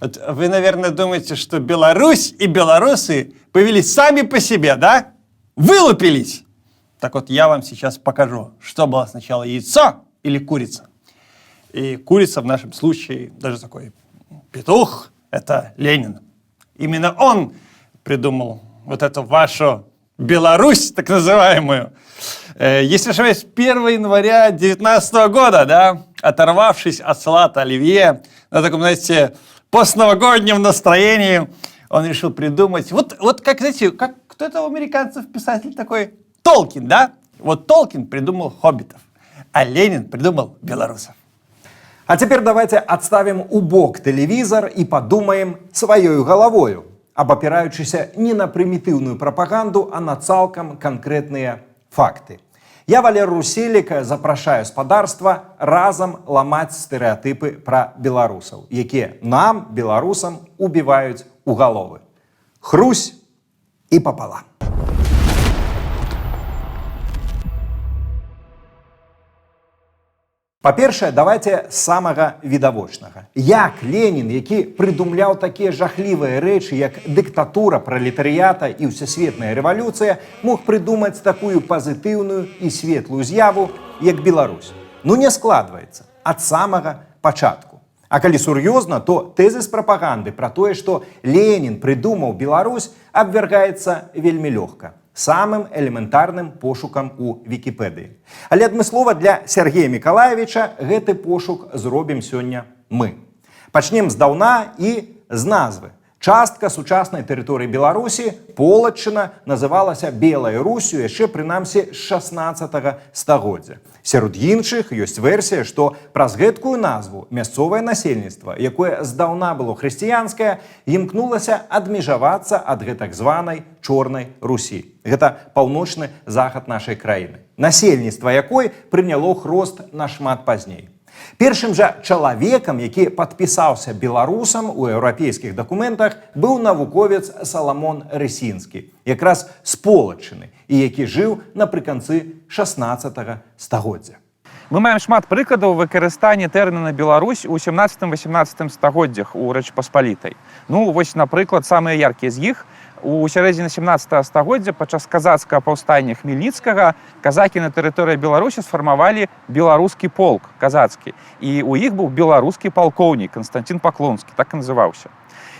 Вот вы, наверное, думаете, что Беларусь и белорусы появились сами по себе, да? Вылупились! Так вот, я вам сейчас покажу, что было сначала, яйцо или курица. И курица в нашем случае, даже такой петух, это Ленин. Именно он придумал вот эту вашу Беларусь, так называемую. Если не ошибаюсь, 1 января 19 года, да, оторвавшись от салата оливье, на таком, знаете, постновогоднем настроении, он решил придумать, вот как, знаете, как кто это у американцев писатель такой? Толкин, да? Вот Толкин придумал хоббитов, а Ленин придумал белорусов. А теперь давайте отставим у бок телевизор и подумаем своей головою, опираючись не на примитивную пропаганду, а на цалкам конкретные факты. Я, Валер Руселік, запрашаю спадарства разом ламаць стэрэатыпы пра беларусаў, якія нам, беларусам, убіваюць у галовы. Хрусь і папалам. Па-першае, давайте з самага відавочнага. Як Ленін, які прыдумляў такія жахлівыя рэчы, як дыктатура пралетарыята і ўсесветная рэвалюцыя, мог прыдумаць такую пазітыўную і светлую з'яву, як Беларусь? Ну не складваецца ад самага пачатку. А калі сур'ёзна, то тэзіс прапаганды пра тое, што Ленін прыдумаў Беларусь, абвяргаецца вельмі лёгка. Самым элементарным пошукам у Вікіпедыі. Але адмыслова для Сергея Мікалаевіча гэты пошук зробім сёння мы. Пачнем здаўна і з назвы. Частка сучаснай тэрыторыі Беларусі, Полаччына, называлася Белай Руссю яшчэ прынамсі з 16 стагоддзя. Сярод іншых ёсць версія, што праз гэткую назву мясцовае насельніцтва, якое здаўна было хрысціянскае, імкнулася адмежавацца ад гэтак званай Чорнай Русі. Гэта паўночны захад нашай краіны. Насельніцтва якой прыняло хрост нашмат пазней. Першым жа чалавекам, які падпісаўся беларусам у еўрапейскіх дакументах, быў навуковец Саламон Рысінскі, якраз з Полаччыны, і які жыў напрыканцы 16 стагоддзя. Мы маем шмат прыкладаў выкарыстання тэрміна Беларусь у 17-18 стагоддзях у Рэчы Паспалітай. Ну, вось, напрыклад, самыя яркія з іх. У сярэдзіне 17 стагоддзя падчас казацкага паўстання Хмельніцкага казакі на тэрыторыі Беларусі сфармавалі беларускі полк казацкі. І ў іх быў беларускі палкоўнік Канстантин Паклонскі, так і называўся.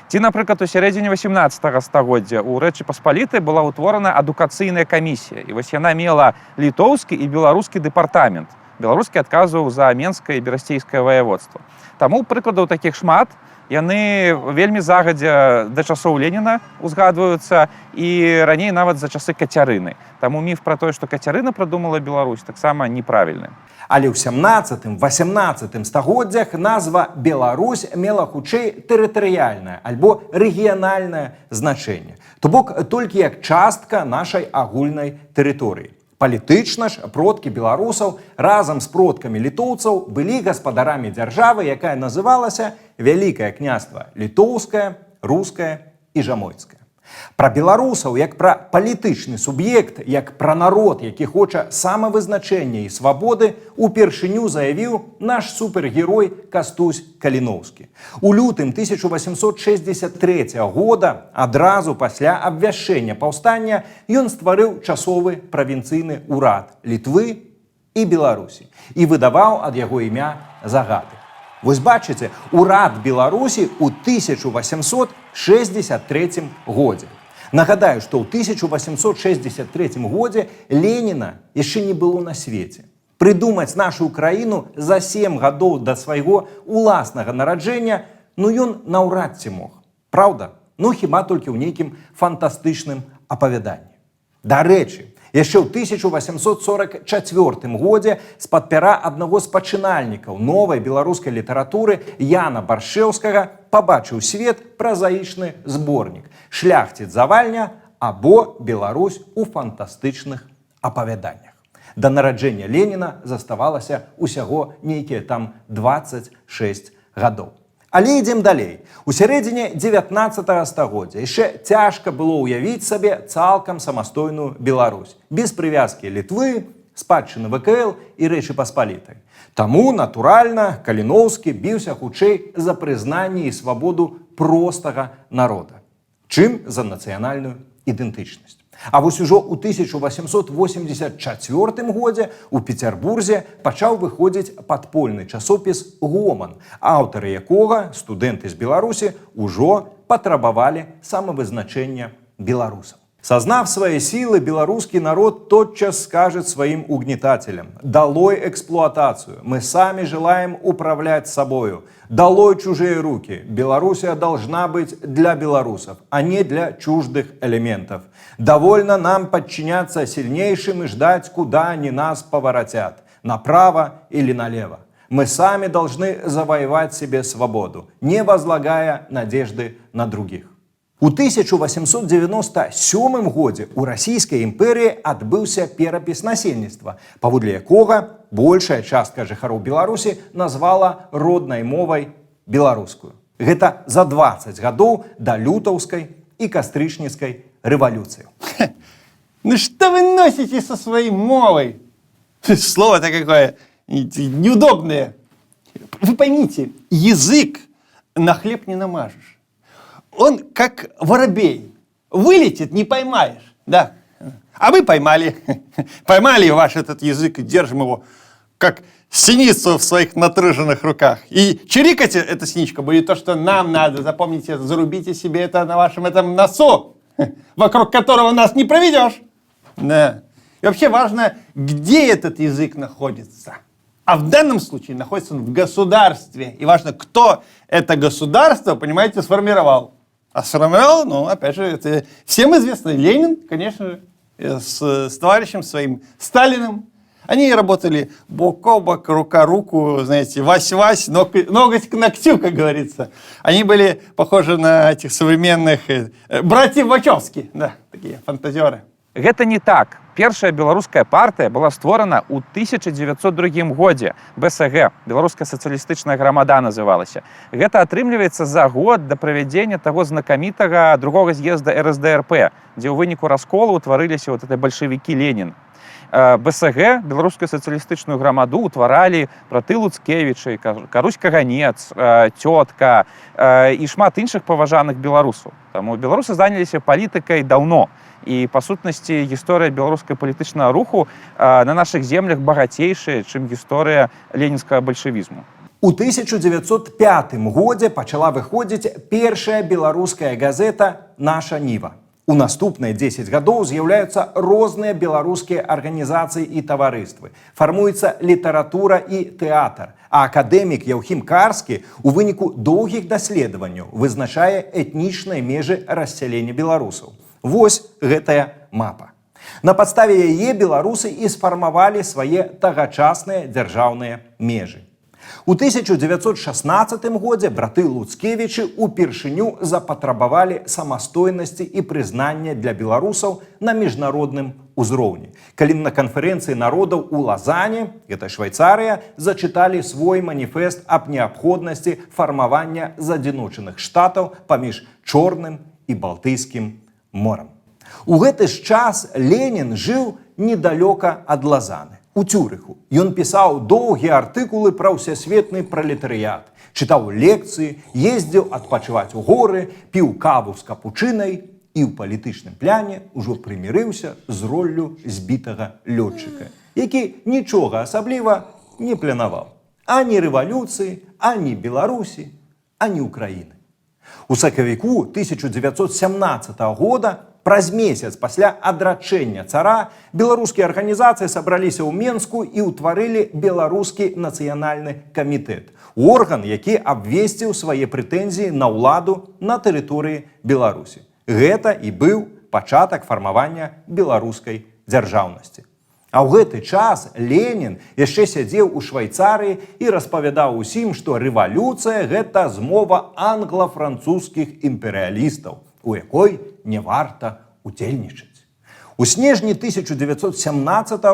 Ці, напрыклад, у сярэдзіне 18 стагоддзя ў Рэчы Паспалітай была ўтворана адукацыйная камісія. І вось яна мела літоўскі і беларускі дэпартамент. Беларускі адказваў за Менскае і Берасцейскае ваяводства. Таму прыкладаў такіх шмат. Яны вельмі загадзя да часоў Леніна узгадваюцца і раней нават за часы Кацярыны. Таму міф пра тое, што Кацярына прыдумала Беларусь, таксама неправільны. Але ў 17-18 стагоддзях назва Беларусь мела хутчэй тэрытарыяльнае альбо рэгіянальнае значэнне. То бок толькі як частка нашай агульнай тэрыторыі. Палітычна ж продкі беларусаў разам з продкамі літоўцаў былі гаспадарамі дзяржавы, якая называлася Вялікае княства Літоўскае, Рускае і Жамойцкае. Пра беларусаў як пра палітычны суб'ект, як пра народ, які хоча самавызначэння і свабоды, упершыню заявіў наш супергерой Кастусь Каліноўскі. У лютым 1863 года, адразу пасля абвяшчэння паўстання, ён стварыў часовы правінцыйны ўрад Літвы і Беларусі і выдаваў ад яго імя загады. Вось бачыце, урад Беларусі ў 1863 годзе. Нагадаю, што ў 1863 годзе Леніна яшчэ не было на свеце. Прыдумаць нашу краіну за 7 гадоў да свайго уласнага нараджэння, ну ён наўрад ці мог. Праўда? Ну хіба толькі ў нейкім фантастычным апавяданні. Дарэчы, яшчэ ў 1844 годзе з-пад пяра аднаго з пачынальнікаў новай беларускай літаратуры Яна Баршэўскага пабачыў свет празаічны зборнік «Шляхціц-завальня» або «Беларусь у фантастычных апавяданнях». Да нараджэння Леніна заставалася ўсяго нейкія там 26 гадоў. Але ідзем далей. У сярэдзіне 19 стагоддзя яшчэ цяжка было ўявіць сабе цалкам самастойную Беларусь, без прывязкі Літвы, спадчыны ВКЛ і Рэчы Паспалітай. Таму, натуральна, Каліноўскі біўся хутчэй за прызнанне і свабоду простага народа, чым за нацыянальную ідэнтычнасць. А вось ужо ў 1884 годзе ў Пецярбурзе пачаў выходзіць падпольны часопіс «Гоман», аўтары якога, студэнты з Беларусі, ужо патрабавалі самавызначэння беларусаў. Сознав свои силы, белорусский народ тотчас скажет своим угнетателям: «Долой эксплуатацию! Мы сами желаем управлять собою! Долой чужие руки! Белоруссия должна быть для белорусов, а не для чуждых элементов. Довольно нам подчиняться сильнейшим и ждать, куда они нас поворотят, направо или налево. Мы сами должны завоевать себе свободу, не возлагая надежды на других». У 1897 годзе ў расійскай імперыі адбыўся перапіс насельніцтва, паводле якога большая частка жыхароў Беларусі назвала роднай мовай беларускую. Гэта за 20 гадоў да лютаўскай і кастрычніцкай рэвалюцыі. Ну что вы носите со своей мовой? Слово-то какое неудобное. Вы поймите, язык на хлеб не намажешь. Он как воробей. Вылетит, не поймаешь. Да. А мы поймали. Поймали ваш этот язык и держим его как синицу в своих натруженных руках. И чирикать эта синичка будет то, что нам надо. Запомните, зарубите себе это на вашем этом носу, вокруг которого нас не проведешь. Да. И вообще важно, где этот язык находится. А в данном случае находится он в государстве. И важно, кто это государство, понимаете, сформировал. А сформировал, ну, опять же, это всем известно, Ленин, конечно же, с товарищем своим Сталиным. Они работали бок о бок, рука руку, знаете, вась-вась, ноготь к ногтю, как говорится. Они были похожи на этих современных братьев Вачовски, да, такие фантазеры. Гэта не так. Першая беларуская партыя была створана ў 1902 годзе. БСГ, Беларуская сацыялістычная грамада называлася. Гэта атрымліваецца за год да правядзення таго знакамітага другога з'езда РСДРП, дзе ў выніку расколу ўтварыліся вот это бальшавікі Ленін. БСГ, Беларускую сацыялістычную грамаду, утваралі браты Луцкевічы, Карусь Каганец, Цётка і шмат іншых паважаных беларусаў. Таму беларусы заняліся палітыкай даўно. І, па сутнасці, гісторыя беларускай палітычнага руху на нашых землях багацейшая, чым гісторыя ленінскага бальшавізму. У 1905 годзе пачала выходзіць першая беларуская газета «Наша Ніва». У наступныя 10 гадоў з'яўляюцца розныя беларускія арганізацыі і таварыствы. Фармуецца літаратура і тэатр. А акадэмік Яўхім Карскі у выніку доўгіх даследаванняў вызначае этнічныя межы рассялення беларусаў. Вось гэтая мапа. На падставе яе беларусы і сфармавалі свае тагачасныя дзяржаўныя межы. У 1916 годзе браты Луцкевічы упершыню запатрабавалі самастойнасці і прызнання для беларусаў на міжнародным узроўні. Калі на канферэнцыі народаў у Лазане, гэта Швайцарыя, зачыталі свой маніфест аб неабходнасці фармавання задзіночаных штатаў паміж Чорным і Балтыйскім морам. У гэты ж час Ленін жыў недалёка ад Лазаны, у Цюрыху. Ён пісаў доўгія артыкулы пра ўсесветны пралетарыят, чытаў лекцыі, ездзіў адпачываць у горы, піў каву з капучынай і ў палітычным пляне ўжо прымірыўся з роллю збітага лётчыка, які нічога асабліва не планаваў. Ані рэвалюцыі, ані Беларусі, ані Украіны. У сакавіку 1917 года, праз месяц пасля адрачэння цара, беларускія арганізацыі сабраліся ў Менску і ўтварылі Беларускі нацыянальны камітэт, орган, які абвесціў свае прэтэнзіі на ўладу на тэрыторыі Беларусі. Гэта і быў пачатак фармавання беларускай дзяржаўнасці. А ў гэты час Ленін яшчэ сядзеў у Швайцарыі і распавядаў усім, што рэвалюцыя – гэта змова англа-французскіх імперыялістаў, у якой не варта удзельнічаць. У снежні 1917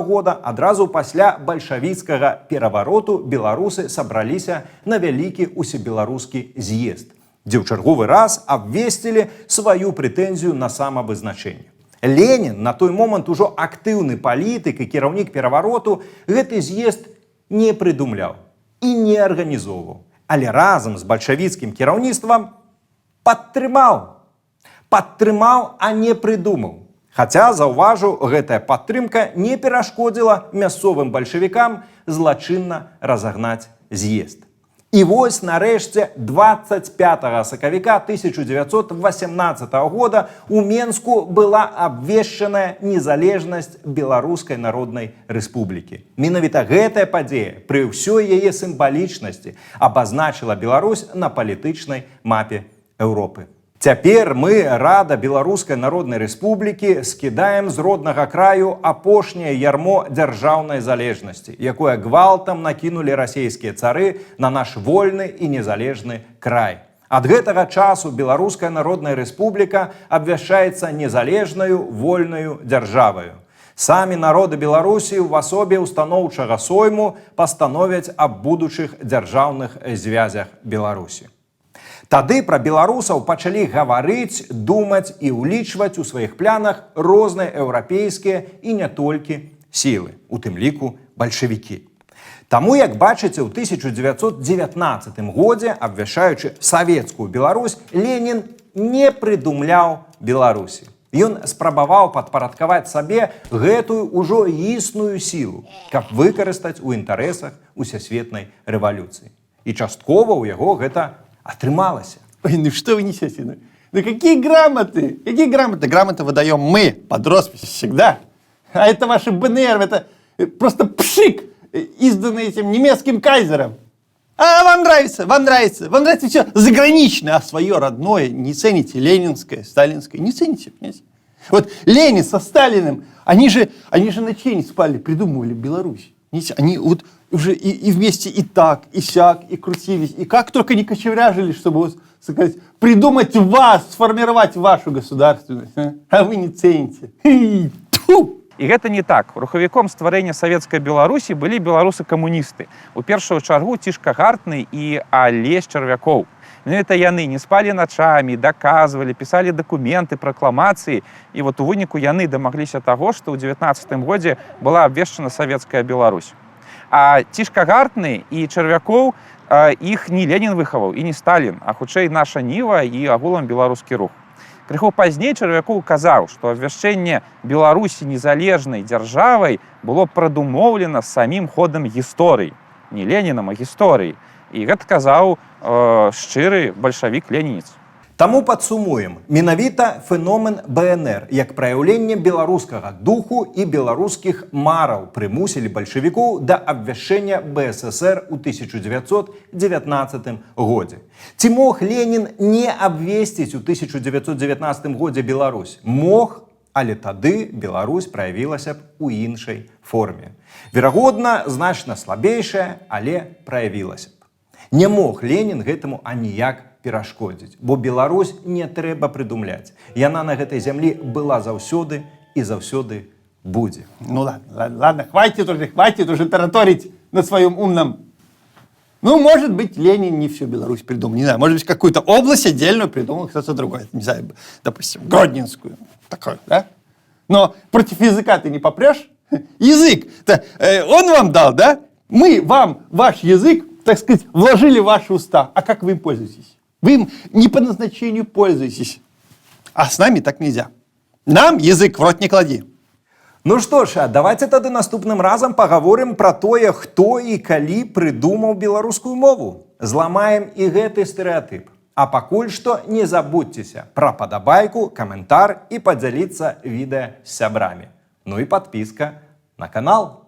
года, адразу пасля бальшавіцкага перавароту, беларусы сабраліся на вялікі усебеларускі з'езд, дзе ў чарговы раз абвесцілі сваю прэтэнзію на самавызначэнне. Ленін, на той момант ужо актыўны палітык і кіраўнік перавароту, гэты з'езд не прыдумляў і не арганізоўваў, але разам з бальшавіцкім кіраўніцтвам падтрымаў, а не прыдумаў. Хаця, заўважу, гэтая падтрымка не перашкодзіла мясцовым бальшавікам злачынна разагнаць з'езд. І вось, нарэшце, 25 сакавіка 1918 года у Менску была абвешчаная незалежнасць Беларускай Народнай Рэспублікі. Менавіта гэтая падзея пры ўсёй яе сімвалічнасці абазначыла Беларусь на палітычнай мапе Еўропы. Цяпер мы, Рада Беларускай Народнай Рэспублікі, скідаем з роднага краю апошняе ярмо дзяржаўнай залежнасці, якое гвалтам накінулі расійскія цары на наш вольны і незалежны край. Ад гэтага часу Беларуская Народная Рэспубліка абвяшчаецца незалежнаю вольнаю дзяржаваю. Самі народы Беларусі ў асобе устаноўчага сойму пастановяць аб будучых дзяржаўных звязях Беларусі. Тады пра беларусаў пачалі гаварыць, думаць і ўлічваць у сваіх планах розныя еўрапейскія і не толькі сілы, у тым ліку бальшавікі. Таму, як бачыце, у 1919 годзе, абвяшаючы савецкую Беларусь, Ленін не прыдумляў Беларусі. Ён спрабаваў падпарадкаваць сабе гэтую ўжо існую сілу, каб выкарыстаць у інтарэсах усесветнай рэвалюцыі. І часткова ў яго гэта отрымалось. Ой, ну что вы несете? Ну какие грамоты? Какие грамоты? Грамоты выдаем мы под роспись всегда. А это ваши БНР, это просто пшик, изданный этим немецким кайзером. А вам нравится все заграничное, а свое родное не цените, ленинское, сталинское, не цените, понимаете? Вот Ленин со Сталиным, они же ночей не спали, придумывали Беларусь. Они вот уже и вместе и так, и сяк, и крутились, и как только не кочевряжили, чтобы вот, сказать, придумать вас, сформировать вашу государственность. А вы не цените. Тьфу! І гэта не так. Рухавіком стварэння савецкай Беларусі былі беларусы-камуністы. У першую чаргу Цішка Гартны і Алесь Чарвякоў. Менавіта яны не спалі начамі, даказвалі, пісалі дакументы, пракламацыі. І вот у выніку яны дамагліся таго, што ў 19 годзе была абвешчана савецкая Беларусь. А Цішка Гартны і Чарвякоў іх не Ленін выхаваў і не Сталін, а хутчэй наша Ніва і агулам беларускі рух. Крыху пазней Чарвякоў казаў, што абвяшчэнне Беларусі незалежнай дзяржавай было прадумоўлена самім ходам гісторыі. Не Ленінам, а гісторыі. І гэта казаў шчыры бальшавік-ленінец. Таму падсумуем. Менавіта феномен БНР, як праяўленне беларускага духу і беларускіх мараў прымусілі бальшавікоў да абвяшчэння БССР у 1919 годзе. Ці мог Ленін не абвесціць у 1919 годзе Беларусь? Мог, але тады Беларусь праявілася б у іншай форме. Верагодна, значна слабейшая, але праявілася б. Не мог Ленін гэтаму аніяк перашкодзіць, бо Беларусь не трэба прыдумляць. Яна на гэтай зямлі была заўсёды і заўсёды будзе. Ну ладно, хватит уже тараторить на своем умном. Ну, может быть, Ленин не всю Беларусь придумал, не знаю, может быть, какую-то область отдельную придумал кто-то другой, не знаю, допустим, Гродненскую, такой, да? Но против языка ты не попрешь? Язык, он вам дал, да? Мы вам ваш язык, так сказать, вложили в ваши уста. А как вы им пользуетесь? Вы им не по назначению пользуетесь. А с нами так нельзя. Нам язык в рот не клади. Ну што ж, давайте тады наступным разам пагаворым пра тое, хто і калі прыдумаў беларускую мову. Зламаем і гэты стэрэатып. А пакуль што не забудзьцеся пра падабайку, каментар і падзяліцца відэа з сябрамі. Ну і падпіска на канал.